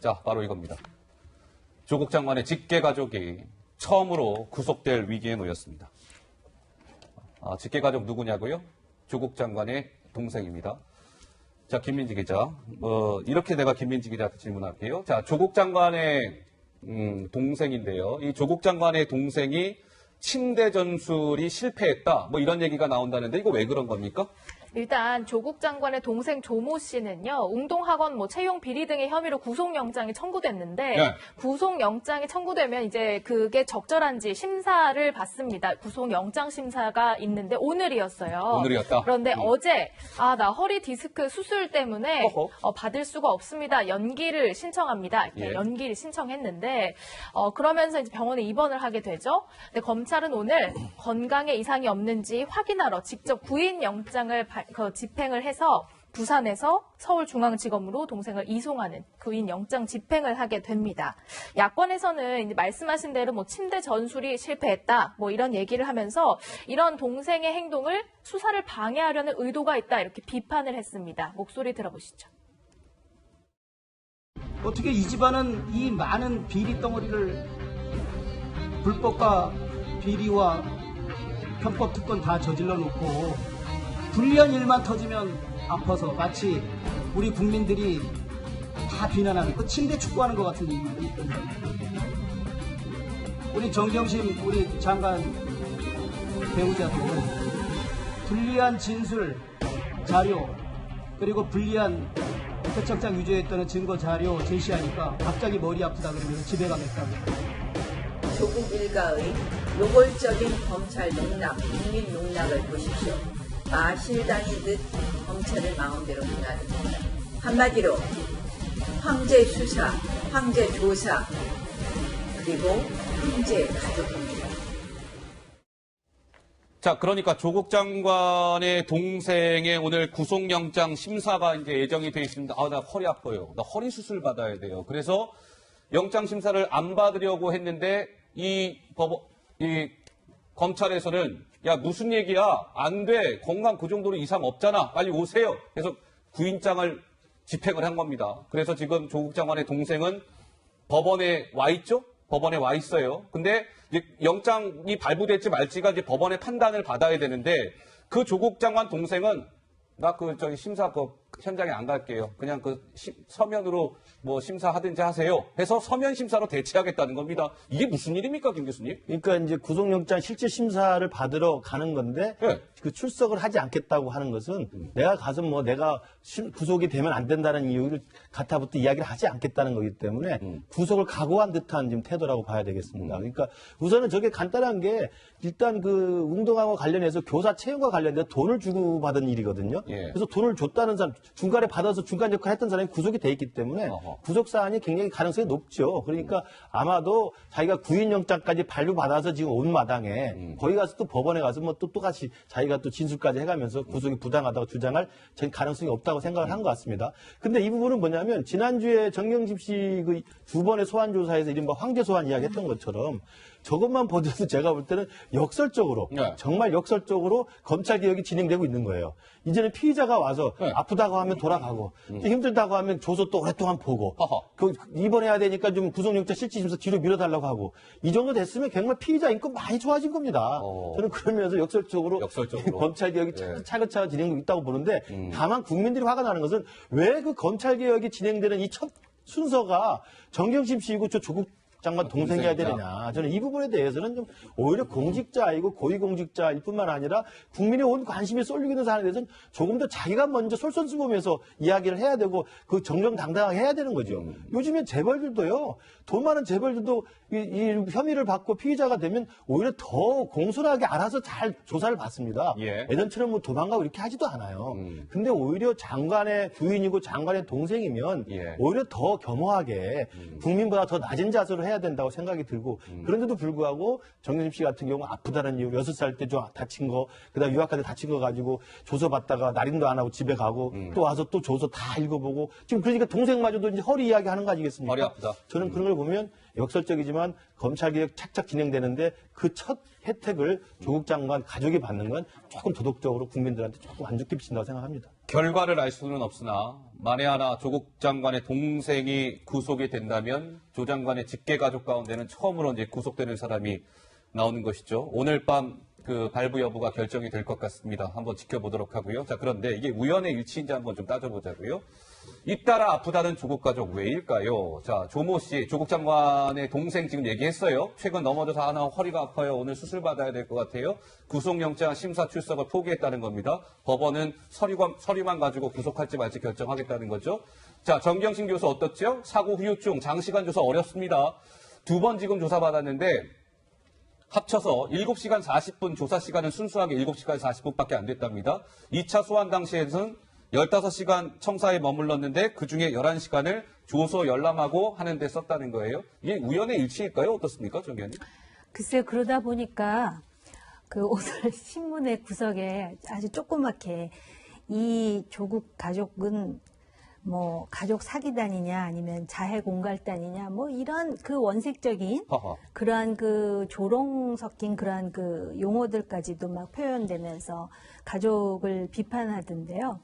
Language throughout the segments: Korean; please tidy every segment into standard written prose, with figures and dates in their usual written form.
자, 바로 이겁니다. 조국 장관의 직계 가족이 처음으로 구속될 위기에 놓였습니다. 직계 가족 누구냐고요? 조국 장관의 동생입니다. 자, 김민지 기자. 이렇게 내가 김민지 기자한테 질문할게요. 자, 조국 장관의 동생인데요. 이 조국 장관의 동생이 침대 전술이 실패했다. 뭐 이런 얘기가 나온다는데 이거 왜 그런 겁니까? 일단 조국 장관의 동생 조모 씨는요. 웅동학원 채용 비리 등의 혐의로 구속영장이 청구됐는데 네. 구속영장이 청구되면 이제 그게 적절한지 심사를 받습니다. 구속영장 심사가 있는데 오늘이었어요. 오늘이었다. 그런데 어제 나 허리 디스크 수술 때문에 받을 수가 없습니다. 연기를 신청합니다. 이렇게 예. 연기를 신청했는데 그러면서 이제 병원에 입원을 하게 되죠. 근데 검찰은 오늘 건강에 이상이 없는지 확인하러 직접 구인영장을 집행을 해서 부산에서 서울중앙지검으로 동생을 이송하는 구인 영장 집행을 하게 됩니다. 야권에서는 이제 말씀하신 대로 침대 전술이 실패했다 이런 얘기를 하면서 이런 동생의 행동을 수사를 방해하려는 의도가 있다 이렇게 비판을 했습니다. 목소리 들어보시죠. 어떻게 이 집안은 이 많은 비리 덩어리를 불법과 비리와 편법 특권 다 저질러 놓고 불리한 일만 터지면 아파서 마치 우리 국민들이 다 비난하는 그 침대 축구하는 것 같은 일이 있거든요. 우리 정경심 우리 장관 배우자들은 불리한 진술 자료 그리고 불리한 표창장 위조에 따른 증거 자료 제시하니까 갑자기 머리 아프다 그러면 집에 가겠다고. 조국 일가의 노골적인 검찰 농락, 국민 농락을 보십시오. 마실다니듯 검찰을 마음대로 무너뜨립니다. 한마디로 황제 수사, 황제 조사, 그리고 황제 가족입니다. 자, 그러니까 조국 장관의 동생의 오늘 구속영장 심사가 이제 예정이 되어 있습니다. 나 허리 아파요. 나 허리 수술 받아야 돼요. 그래서 영장 심사를 안 받으려고 했는데 이 검찰에서는 야, 무슨 얘기야? 안 돼. 건강 그 정도로 이상 없잖아. 빨리 오세요. 그래서 구인장을 집행을 한 겁니다. 그래서 지금 조국 장관의 동생은 법원에 와 있죠? 법원에 와 있어요. 근데 이제 영장이 발부될지 말지가 이제 법원의 판단을 받아야 되는데 그 조국 장관 동생은 나 심사 현장에 안 갈게요. 그냥 서면으로 심사하든지 하세요. 해서 서면 심사로 대체하겠다는 겁니다. 이게 무슨 일입니까, 김 교수님? 그러니까 이제 구속영장 실질 심사를 받으러 가는 건데 네. 그 출석을 하지 않겠다고 하는 것은 내가 가서 내가 구속이 되면 안 된다는 이유를 가타부터 이야기를 하지 않겠다는 거기 때문에 구속을 각오한 듯한 지금 태도라고 봐야 되겠습니다. 그러니까 우선은 저게 간단한 게 일단 그 운동하고 관련해서 교사 채용과 관련해서 돈을 주고 받은 일이거든요. 예. 그래서 돈을 줬다는 사람, 중간에 받아서 중간 역할 했던 사람이 구속이 돼 있기 때문에 구속 사안이 굉장히 가능성이 높죠. 그러니까 아마도 자기가 구인영장까지 발부받아서 지금 온 마당에 거기 가서 또 법원에 가서 똑같이 자기가 또 진술까지 해가면서 구속이 부당하다고 주장할 가능성이 없다고 생각을 한 것 같습니다. 근데 이 부분은 뭐냐면 지난주에 정경심 씨 그 두 번의 소환 조사에서 이른바 황제 소환 이야기 했던 것처럼 저것만 보더라도 제가 볼 때는 역설적으로 정말 역설적으로 검찰 개혁이 진행되고 있는 거예요. 이제는 피의자가 와서 아프다고 하면 돌아가고 힘들다고 하면 줘서 또 오랫동안 보고 입원해야 되니까 좀 구속영장 실질심사 뒤로 밀어달라고 하고 이 정도 됐으면 정말 피의자 인권 많이 좋아진 겁니다. 저는 그러면서 역설적으로 검찰 개혁이 차근차근 진행되고 있다고 보는데 다만 국민들이 화가 나는 것은 왜 그 검찰 개혁이 진행되는 이 첫 순서가 정경심 씨이고 저 조국 장관 동생이어야 되느냐. 저는 이 부분에 대해서는 좀 오히려 공직자이고 고위공직자일 뿐만 아니라 국민의 온 관심이 쏠리고 있는 사안에 대해서는 조금 더 자기가 먼저 솔선수범해서 이야기를 해야 되고 그 정정당당하게 해야 되는 거죠. 요즘에 재벌들도요. 돈 많은 재벌들도 이 혐의를 받고 피의자가 되면 오히려 더 공손하게 알아서 잘 조사를 받습니다. 예전처럼 도망가고 이렇게 하지도 않아요. 근데 오히려 장관의 부인이고 장관의 동생이면 오히려 더 겸허하게 국민보다 더 낮은 자세로 해야 된다고 생각이 들고 그런데도 불구하고 정경심 씨 같은 경우 아프다는 이유 6살 때 좀 다친 거 그다음 유학할 때 다친 거 가지고 조서 받다가 날인도 안 하고 집에 가고 또 와서 또 조서 다 읽어보고 지금 그러니까 동생마저도 이제 허리 이야기하는 거 아니겠습니까? 허리 아프다. 저는 그런 걸 보면 역설적이지만 검찰개혁 착착 진행되는데 그 첫 혜택을 조국 장관 가족이 받는 건 조금 도덕적으로 국민들한테 조금 안 좋게 비친다고 생각합니다. 결과를 알 수는 없으나 만에 하나 조국 장관의 동생이 구속이 된다면 조 장관의 직계 가족 가운데는 처음으로 이제 구속되는 사람이 나오는 것이죠. 오늘 밤 그 발부 여부가 결정이 될 것 같습니다. 한번 지켜보도록 하고요. 자, 그런데 이게 우연의 일치인지 한번 좀 따져보자고요. 잇따라 아프다는 조국 가족 왜일까요? 자, 조모 씨, 조국 장관의 동생 지금 얘기했어요. 최근 넘어져서 하나 허리가 아파요. 오늘 수술 받아야 될 것 같아요. 구속영장 심사 출석을 포기했다는 겁니다. 법원은 서류만 가지고 구속할지 말지 결정하겠다는 거죠. 자, 정경심 교수 어떻죠? 사고 후유증, 장시간 조사 어렵습니다. 2번 지금 조사받았는데 합쳐서 7시간 40분 조사 시간은 순수하게 7시간 40분밖에 안 됐답니다. 2차 소환 당시에는 15시간 청사에 머물렀는데 그중에 11시간을 조서 열람하고 하는 데 썼다는 거예요. 이게 우연의 일치일까요? 어떻습니까, 정 의원님? 글쎄요, 그러다 보니까 그 오늘 신문의 구석에 아주 조그맣게 이 조국 가족은 뭐 가족 사기단이냐 아니면 자해 공갈단이냐 뭐 이런 그 원색적인 그러한 그 조롱 섞인 그러한 그 용어들까지도 막 표현되면서 가족을 비판하던데요.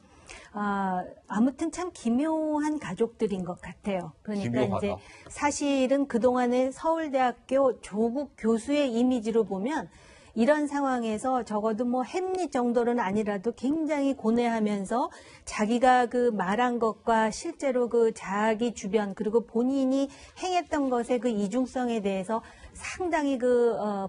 아무튼 참 기묘한 가족들인 것 같아요. 그러니까 기묘하다. 이제 사실은 그동안의 서울대학교 조국 교수의 이미지로 보면 이런 상황에서 적어도 뭐 햄릿 정도는 아니라도 굉장히 고뇌하면서 자기가 그 말한 것과 실제로 그 자기 주변 그리고 본인이 행했던 것의 그 이중성에 대해서 상당히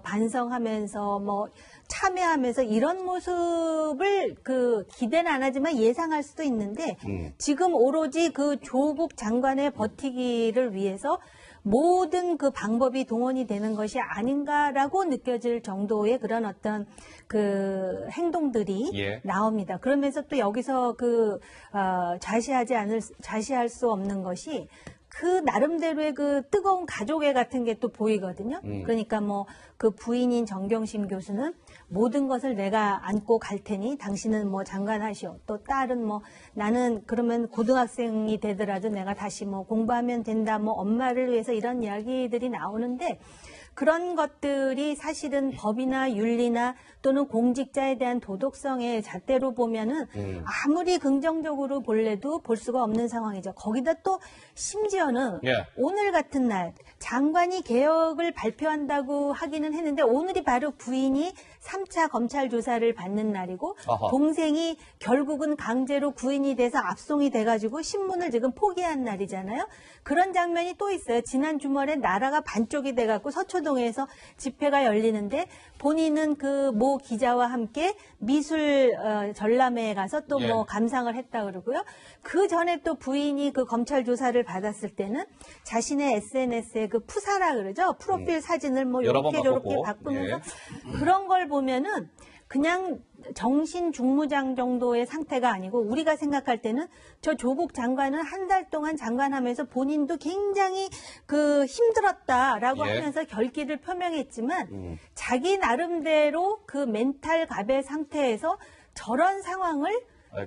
반성하면서 뭐 참여하면서 이런 모습을 그 기대는 안 하지만 예상할 수도 있는데 지금 오로지 그 조국 장관의 버티기를 위해서 모든 그 방법이 동원이 되는 것이 아닌가라고 느껴질 정도의 그런 어떤 그 행동들이 나옵니다. 그러면서 또 여기서 좌시할 수 없는 것이 그 나름대로의 그 뜨거운 가족애 같은 게 또 보이거든요. 그러니까 뭐 그 부인인 정경심 교수는 모든 것을 내가 안고 갈 테니 당신은 뭐 장관하시오. 또 딸은 뭐 나는 그러면 고등학생이 되더라도 내가 다시 뭐 공부하면 된다. 뭐 엄마를 위해서 이런 이야기들이 나오는데 그런 것들이 사실은 법이나 윤리나 또는 공직자에 대한 도덕성의 잣대로 보면은 아무리 긍정적으로 볼래도 볼 수가 없는 상황이죠. 거기다 또 심지어는 오늘 같은 날 장관이 개혁을 발표한다고 하기는 했는데 오늘이 바로 부인이 3차 검찰 조사를 받는 날이고 동생이 결국은 강제로 구인이 돼서 압송이 돼가지고 신문을 지금 포기한 날이잖아요. 그런 장면이 또 있어요. 지난 주말에 나라가 반쪽이 돼갖고 서초동에서 집회가 열리는데 본인은 그 모 기자와 함께 미술 전람회에 가서 또 뭐 감상을 했다 그러고요. 그 전에 또 부인이 그 검찰 조사를 받았을 때는 자신의 SNS에 그 푸사라 그러죠. 프로필 사진을 뭐 이렇게 저렇게 바꾸면서 그런 걸 보면은 그냥 정신 중무장 정도의 상태가 아니고 우리가 생각할 때는 저 조국 장관은 한 달 동안 장관하면서 본인도 굉장히 그 힘들었다라고 하면서 결기를 표명했지만 자기 나름대로 그 멘탈 갑의 상태에서 저런 상황을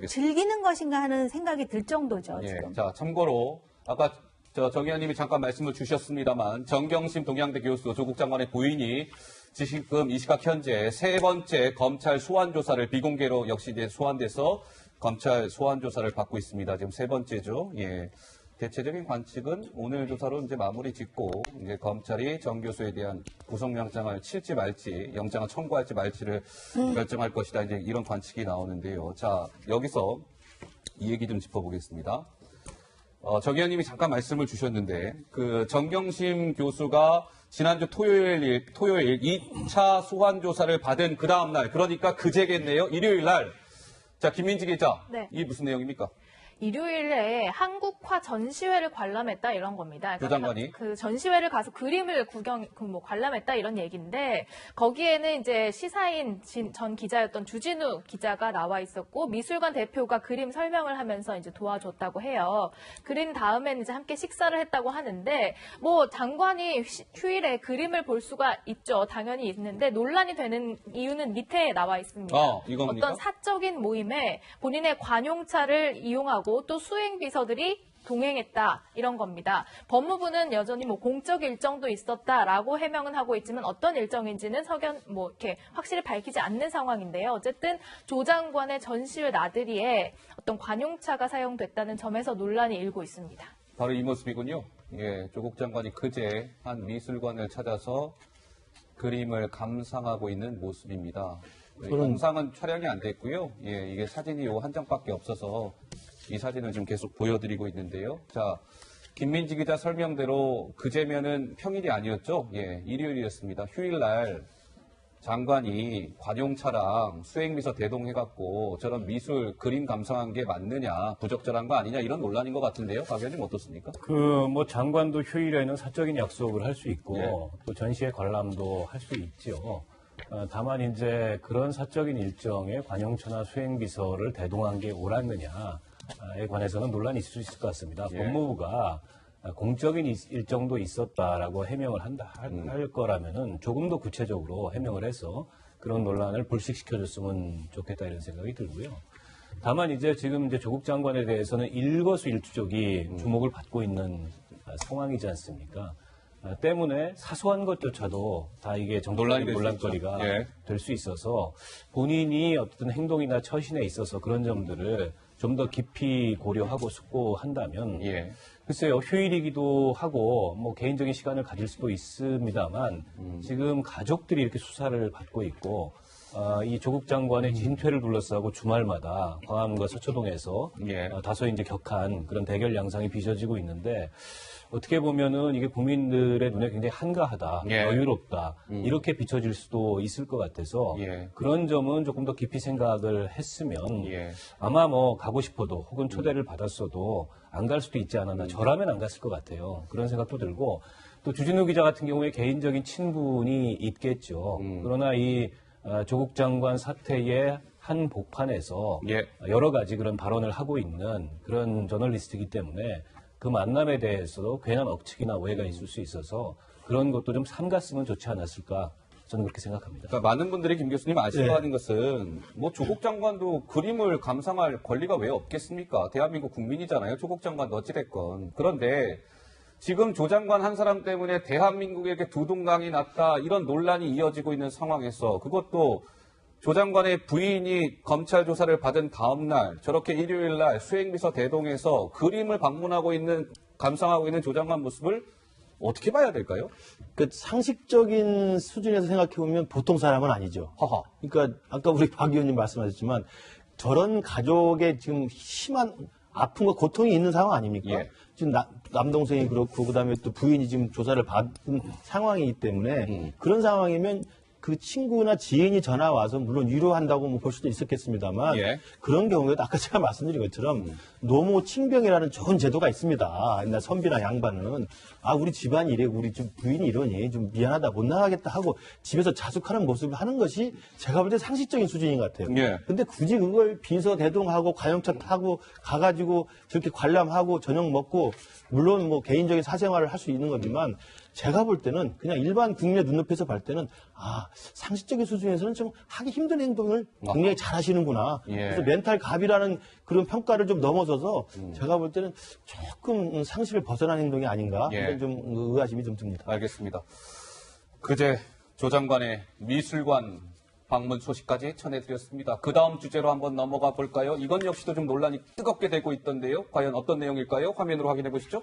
즐기는 것인가 하는 생각이 들 정도죠. 지금. 자, 참고로 아까 정 의원님이 잠깐 말씀을 주셨습니다만 정경심 동양대 교수 조국 장관의 부인이 지금 이 시각 현재 세 번째 검찰 소환 조사를 비공개로 역시 이제 소환돼서 검찰 소환 조사를 받고 있습니다. 지금 세 번째죠. 대체적인 관측은 오늘 조사로 이제 마무리 짓고 이제 검찰이 정 교수에 대한 구속영장을 칠지 말지, 영장을 청구할지 말지를 결정할 것이다. 이제 이런 관측이 나오는데요. 자, 여기서 이 얘기 좀 짚어보겠습니다. 정 의원님이 잠깐 말씀을 주셨는데 그 정경심 교수가 지난주 토요일 2차 소환 조사를 받은 그 다음 날, 그러니까 그제겠네요. 일요일 날. 자, 김민지 기자. 이게 무슨 내용입니까? 일요일에 한국화 전시회를 관람했다 이런 겁니다. 조 장관이? 그 전시회를 가서 그림을 관람했다 이런 얘기인데 거기에는 이제 시사인 전 기자였던 주진우 기자가 나와 있었고 미술관 대표가 그림 설명을 하면서 이제 도와줬다고 해요. 그린 다음에는 이제 함께 식사를 했다고 하는데 뭐 장관이 휴일에 그림을 볼 수가 있죠. 당연히 있는데 논란이 되는 이유는 밑에 나와 있습니다. 이겁니까? 어떤 사적인 모임에 본인의 관용차를 이용하고 또 수행 비서들이 동행했다 이런 겁니다. 법무부는 여전히 뭐 공적 일정도 있었다라고 해명은 하고 있지만 어떤 일정인지는 석연 뭐 이렇게 확실히 밝히지 않는 상황인데요. 어쨌든 조 장관의 전실 나들이에 어떤 관용차가 사용됐다는 점에서 논란이 일고 있습니다. 바로 이 모습이군요. 예, 조국 장관이 그제 한 미술관을 찾아서 그림을 감상하고 있는 모습입니다. 영상은 촬영이 안 됐고요. 예, 이게 사진이 요 한 장밖에 없어서 이 사진을 지금 계속 보여드리고 있는데요. 자, 김민지 기자 설명대로 그제면은 평일이 아니었죠. 예, 일요일이었습니다. 휴일날 장관이 관용차랑 수행비서 대동해갖고 저런 미술 그림 감상한 게 맞느냐, 부적절한 거 아니냐 이런 논란인 것 같은데요. 박 의원님 어떻습니까? 뭐 장관도 휴일에는 사적인 약속을 할 수 있고 예. 또 전시회 관람도 할 수 있죠. 다만 이제 그런 사적인 일정에 관용차나 수행비서를 대동한 게 옳았느냐에 관해서는 논란이 있을 수 있을 것 같습니다. 예. 법무부가 공적인 일정도 있었다라고 해명을 할 거라면은 조금 더 구체적으로 해명을 해서 그런 논란을 불식시켜줬으면 좋겠다 이런 생각이 들고요. 다만 이제 지금 이제 조국 장관에 대해서는 일거수일투족이 주목을 받고 있는 상황이지 않습니까? 때문에 사소한 것조차도 다 이게 정치적인 논란거리가 예. 될 수 있어서 본인이 어떤 행동이나 처신에 있어서 그런 점들을 좀 더 깊이 고려하고 숙고한다면 예. 글쎄요, 휴일이기도 하고, 뭐, 개인적인 시간을 가질 수도 있습니다만, 지금 가족들이 이렇게 수사를 받고 있고, 이 조국 장관의 진퇴를 둘러싸고 주말마다 광화문과 서초동에서 예. 다소 이제 격한 그런 대결 양상이 빚어지고 있는데, 어떻게 보면은 이게 국민들의 눈에 굉장히 한가하다, 예. 여유롭다, 이렇게 비춰질 수도 있을 것 같아서, 예. 그런 점은 조금 더 깊이 생각을 했으면, 예. 아마 뭐 가고 싶어도 혹은 초대를 받았어도 안 갈 수도 있지 않았나. 저라면 안 갔을 것 같아요. 그런 생각도 들고 또 주진우 기자 같은 경우에 개인적인 친분이 있겠죠. 그러나 이 조국 장관 사태의 한 복판에서 예. 여러 가지 그런 발언을 하고 있는 그런 저널리스트이기 때문에 그 만남에 대해서도 괜한 억측이나 오해가 있을 수 있어서 그런 것도 좀 삼갔으면 좋지 않았을까. 저는 그렇게 생각합니다. 그러니까 많은 분들이 김 교수님 아쉬워하는 것은 뭐 조국 장관도 그림을 감상할 권리가 왜 없겠습니까? 대한민국 국민이잖아요. 조국 장관도 어찌됐건. 그런데 지금 조 장관 한 사람 때문에 대한민국에게 두둥강이 났다 이런 논란이 이어지고 있는 상황에서 그것도 조 장관의 부인이 검찰 조사를 받은 다음 날 저렇게 일요일 날 수행비서 대동에서 그림을 방문하고 있는 감상하고 있는 조 장관 모습을 어떻게 봐야 될까요? 그 상식적인 수준에서 생각해보면 보통 사람은 아니죠. 허허. 그러니까 아까 우리 박 의원님 말씀하셨지만 저런 가족의 지금 심한 아픔과 고통이 있는 상황 아닙니까? 예. 지금 남동생이 그렇고 그다음에 또 부인이 지금 조사를 받은 상황이기 때문에 그런 상황이면 그 친구나 지인이 전화 와서 물론 위로한다고 뭐 볼 수도 있었겠습니다만 예. 그런 경우에도 아까 제가 말씀드린 것처럼 노모 칭병이라는 좋은 제도가 있습니다. 옛날 선비나 양반은 우리 집안이 이래 우리 좀 부인이 이러니 좀 미안하다 못 나가겠다 하고 집에서 자숙하는 모습을 하는 것이 제가 볼 때 상식적인 수준인 것 같아요. 예. 근데 굳이 그걸 비서 대동하고 관용차 타고 가가지고 저렇게 관람하고 저녁 먹고 물론 뭐 개인적인 사생활을 할 수 있는 거지만 제가 볼 때는 그냥 일반 국민의 눈높이에서 볼 때는 상식적인 수준에서는 좀 하기 힘든 행동을 굉장히 잘 하시는구나. 예. 그래서 멘탈 갑이라는 그런 평가를 좀 넘어서서 제가 볼 때는 조금 상식을 벗어난 행동이 아닌가 예. 이런 좀 의아심이 좀 듭니다. 알겠습니다. 그제 조 장관의 미술관 방문 소식까지 전해드렸습니다. 그 다음 주제로 한번 넘어가 볼까요? 이건 역시도 좀 논란이 뜨겁게 되고 있던데요. 과연 어떤 내용일까요? 화면으로 확인해 보시죠.